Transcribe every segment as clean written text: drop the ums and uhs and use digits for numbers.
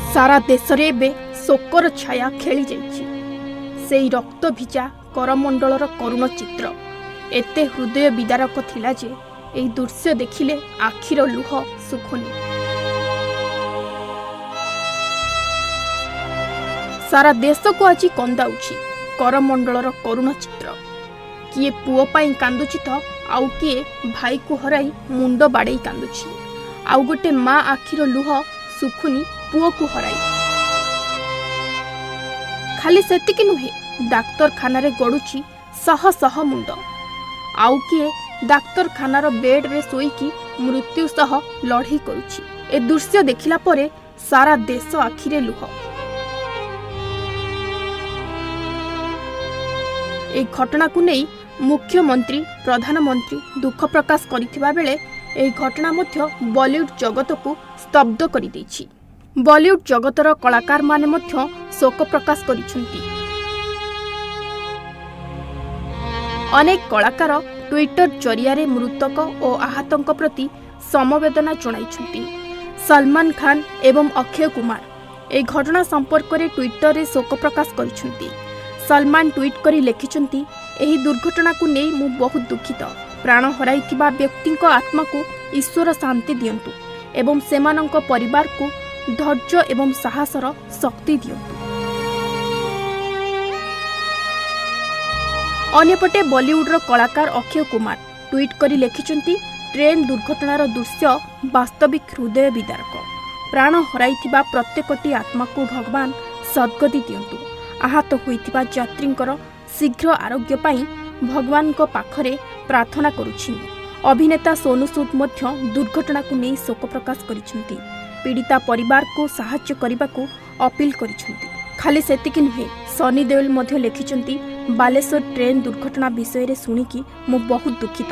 सारा देश रे बे शोकर छाया खेली जाइछि। सेई रक्त भिजा करमंडलर करुण चित्र एते हृदय विदारक थिला जे एई दृश्य देखिले आखिर लुह सुखुनी। सारा देश को आज कंदाउछि करमंडलर करुण चित्र। किए पुओ पाई कांदुछि तो आउ किए भाई को हराई मुंड बाड़े कांदुछि। आउ गोटे माँ आखिर लुह सुखुनी पुओ को हराई। खाली सेतिकी नुहे डाक्तरखाना रे गड़ुछि शह शह मुंड। आउ किए डाक्तरखानार बेड रे सोईकी मृत्यु सह लड़ाई करुछि। ए दृश्य देखिला परे सारा देश आखिरे लुह। ए घटना को नहीं मुख्यमंत्री प्रधानमंत्री दुख प्रकाश करिथिबा बेले ए घटना मध्य बॉलीवुड जगत को स्तब्ध करि दैछि। बॉलीवुड जगतर कलाकार माने मध्य शोक प्रकाश करिसंती। अनेक कलाकार ट्विटर जरिया मृतक और आहतों प्रति समवेदना जणाइछंती। सलमान खान एवं अक्षय कुमार ए घटना संपर्क में ट्विटर रे शोक प्रकाश करिसंती। सलमान ट्वीट करी लिखिछंती, एही दुर्घटना को नहीं मु बहुत दुखित। प्राण हराइथिबा व्यक्ति आत्मा को ईश्वर शांति दियंतु एवं सेमानंक परिवार को धैर्य एवं साहसर शक्ति दियंतु। अन्यपटे बॉलीवुड कलाकार अक्षय कुमार ट्वीट करी लिखिछंती, ट्रेन दुर्घटनार दृश्य वास्तविक हृदय विदारक। प्राण हराइथिबा प्रत्येकटी आत्मा को भगवान सद्गति दियंतु। आहत होइथिबा यात्रींकर शीघ्र आरोग्य पाई भगवान को पाखरे प्रार्थना करुछि। अभिनेता सोनू सूद मध्य दुर्घटना को नहीं शोक प्रकाश करिसंती। पीड़िता परिवार को सहायता करने को अपील करिसंती। खाली सेतिकी नुहे सनी देओल मध्य लिखिछंती, बालेश्वर ट्रेन दुर्घटना विषय रे सुनिकी मु बहुत दुखित।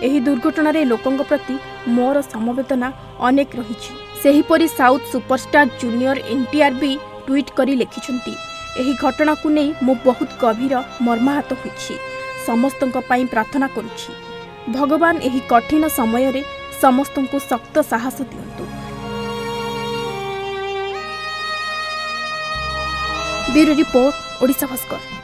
एही दुर्घटना रे लोकंग प्रति मोर समवेदना अनेक रहिछि। सेहीपरि साउथ सुपरस्टार जूनियर एनटीआर भी ट्वीट करी लिखिछंती, एही घटना को नहीं मु बहुत गभीर मर्माहत होइछि। समस्तंक पई प्रार्थना करुछि। भगवान एही कठिन समय रे समस्तंको शक्त साहस दियंतु। Bureau report, Odisha Bhaskar.